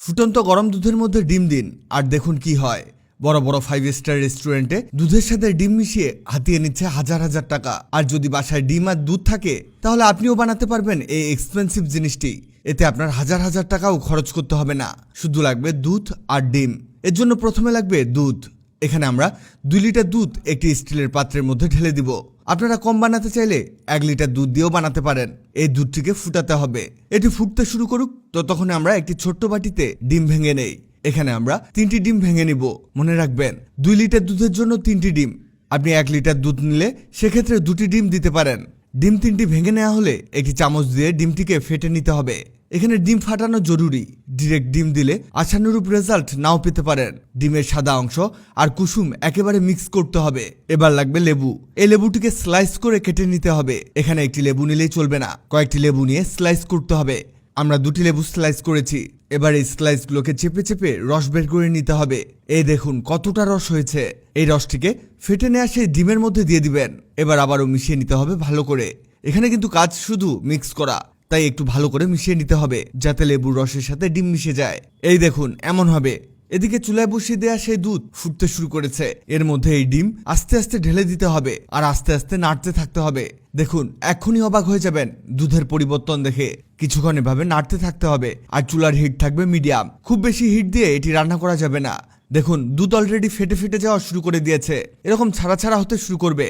ফুটন্ত গরম দুধের মধ্যে ডিম দিন আর দেখুন কি হয়। বড় বড় 5 স্টার রেস্টুরেন্টে দুধের সাথে ডিম মিশিয়ে হাতিয়ে নিচ্ছে হাজার হাজার টাকা। আর যদি বাসায় ডিম আর দুধ থাকে তাহলে আপনিও বানাতে পারবেন এই এক্সপেন্সিভ জিনিসটি। এতে আপনার হাজার হাজার টাকাও খরচ করতে হবে না, শুধু লাগবে দুধ আর ডিম। এর জন্য প্রথমে লাগবে দুধ। এখানে আমরা 2 লিটার দুধ একটি স্টিলের পাত্রের মধ্যে ঢেলে দিব। আপনারা কম বানাতে চাইলে 1 লিটার দুধ দিয়েও বানাতে পারেন। এই দুধটিকে ফুটাতে হবে। এটি ফুটতে শুরু করুক, ততক্ষণে আমরা একটি ছোট্ট বাটিতে ডিম ভেঙে নেই। এখানে আমরা 3টি ডিম ভেঙে নিব। মনে রাখবেন 2 লিটার দুধের জন্য 3টি ডিম। আপনি 1 লিটার দুধ নিলে সেক্ষেত্রে 2টি ডিম দিতে পারেন। ডিম 3টি ভেঙে নেওয়া হলে একটি চামচ দিয়ে ডিমটিকে ফেটে নিতে হবে। এখানে ডিম ফাটানো জরুরি। ডিরেক্ট ডিম দিলে আশানুরূপ রেজাল্ট নাও পেতে পারেন। ডিমের সাদা অংশ আর কুসুম একেবারে মিক্স করতে হবে। এবার লাগবে লেবু। এই লেবুটিকে স্লাইস করে কেটে নিতে হবে। এখানে একটি লেবু নিলেই চলবে না, কয়েকটি লেবু নিয়ে স্লাইস করতে হবে। আমরা 2টি লেবু স্লাইস করেছি। এবার এই স্লাইসগুলোকে চেপে চেপে রস বের করে নিতে হবে। এই দেখুন কতটা রস হয়েছে। এই রসটিকে ফেটে নেওয়া সেই ডিমের মধ্যে দিয়ে দিবেন। এবার আবারও মিশিয়ে নিতে হবে ভালো করে। এখানে কিন্তু কাজ শুধু মিক্স করা, তাই একটু ভালো করে মিশিয়ে নিতে হবে যাতে লেবুর রসের সাথে ডিম মিশে যায়। এই দেখুন এমন হবে। এদিকে চুলায় বসিয়ে দেওয়া সেই দুধ ফুটতে শুরু করেছে। এর মধ্যে এই ডিম আস্তে আস্তে ঢেলে দিতে হবে আর আস্তে আস্তে নাড়তে থাকতে হবে। দেখুন এক্ষুনি অবাক হয়ে যাবেন দুধের পরিবর্তন দেখে। কিছুক্ষণ এভাবে নাড়তে থাকতে হবে আর চুলার হিট থাকবে মিডিয়াম। খুব বেশি হিট দিয়ে এটি রান্না করা যাবে না। দেখুন দুধ অলরেডি ফেটে ফেটে যাওয়া শুরু করে দিয়েছে, এরকম ছাড়া ছাড়া হতে শুরু করবে।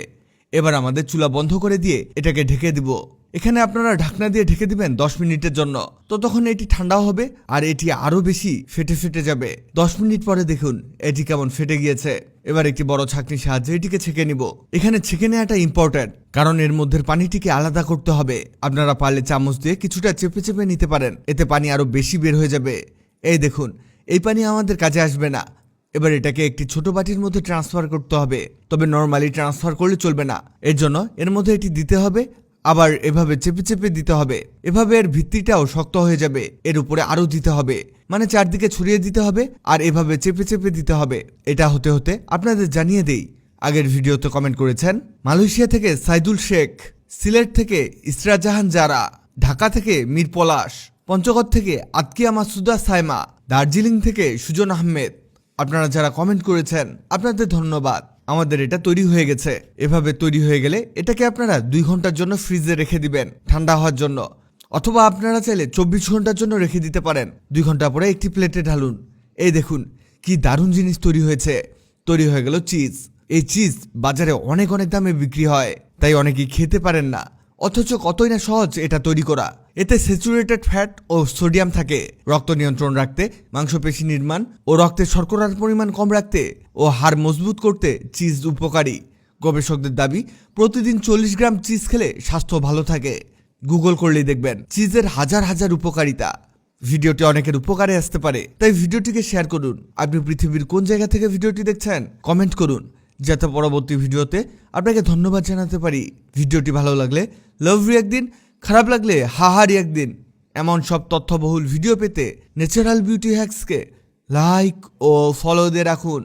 এবার আমাদের চুলা বন্ধ করে দিয়ে এটাকে ঢেকে দিব। এখানে আপনারা ঢাকনা দিয়ে ঢেকে দিবেন 10 মিনিটের জন্য। ততক্ষণ এটি ঠান্ডা হবে আর এটি আরো বেশি ফেটে ফেটে যাবে। 10 মিনিট পরে দেখুন এটি কেমন ফেটে গিয়েছে। এবার একটি বড় ছাঁকনির সাহায্যে এটিকে ছেঁকে নিব। এখানে ছেঁকে নেওয়াটা ইম্পর্টেন্ট, কারণ এর মধ্যে পানিটিকে আলাদা করতে হবে। আপনারা পারলে চামচ দিয়ে কিছুটা চেপে চেপে নিতে পারেন, এতে পানি আরো বেশি বের হয়ে যাবে। এই দেখুন এই পানি আমাদের কাজে আসবে না। এবার এটাকে একটি ছোট বাটির মধ্যে ট্রান্সফার করতে হবে, তবে নর্মালি ট্রান্সফার করলে চলবে না। এর জন্য এর মধ্যে এটি দিতে হবে, আবার এভাবে চেপে চেপে দিতে হবে। এভাবে এর ভিত্তিটাও শক্ত হয়ে যাবে। এর উপরে আরো দিতে হবে, মানে চারদিকে ছড়িয়ে দিতে হবে আর এভাবে চেপে চেপে দিতে হবে। এটা হতে হতে আপনাদের জানিয়ে দেই, আগের ভিডিওতে কমেন্ট করেছেন মালয়েশিয়া থেকে সাইদুল শেখ, সিলেট থেকে ইসরা জাহান জারা, ঢাকা থেকে মীর পলাশ, পঞ্চগড় থেকে আতকিয়া মাসুদা সাইমা, দার্জিলিং থেকে সুজন আহমেদ। আপনারা যারা কমেন্ট করেছেন আপনাদের ধন্যবাদ। আমাদের এটা তৈরি হয়ে গেছে। এভাবে তৈরি হয়ে গেলে এটাকে আপনারা 2 ঘন্টার জন্য ফ্রিজে রেখে দিবেন ঠান্ডা হওয়ার জন্য, অথবা আপনারা চাইলে 24 ঘন্টার জন্য রেখে দিতে পারেন। 2 ঘন্টা পরে একটি প্লেটে ঢালুন। এই দেখুন কি দারুণ জিনিস তৈরি হয়েছে। তৈরি হয়ে গেল চিজ। এই চিজ বাজারে অনেক অনেক দামে বিক্রি হয়, তাই অনেকেই খেতে পারেন না, অথচ কতই না সহজ এটা তৈরি করা। এতে স্যাচুরেটেড ফ্যাট ও সোডিয়াম থাকে রক্ত নিয়ন্ত্রণ রাখতে, মাংসপেশি নির্মাণ ও রক্তে শর্করার পরিমাণ কম রাখতে ও হাড় মজবুত করতে চিজ উপকারী। গবেষকদের দাবি প্রতিদিন 40 গ্রাম চিজ খেলে স্বাস্থ্য ভালো থাকে। গুগল করলেই দেখবেন চিজের হাজার হাজার উপকারিতা। ভিডিওটি অনেকের উপকারে আসতে পারে, তাই ভিডিওটিকে শেয়ার করুন। আপনি পৃথিবীর কোন জায়গা থেকে ভিডিওটি দেখছেন কমেন্ট করুন, যাতে পরবর্তী ভিডিওতে আপনাকে ধন্যবাদ জানাতে পারি। ভিডিওটি ভালো লাগলে লাভ রিঅ্যাক্ট দিন, খারাপ লাগলে হাহা রিঅ্যাক্ট দিন। এমন সব তথ্যবহুল ভিডিও পেতে ন্যাচারাল বিউটি হ্যাক্সকে লাইক ও ফলো দিয়ে রাখুন।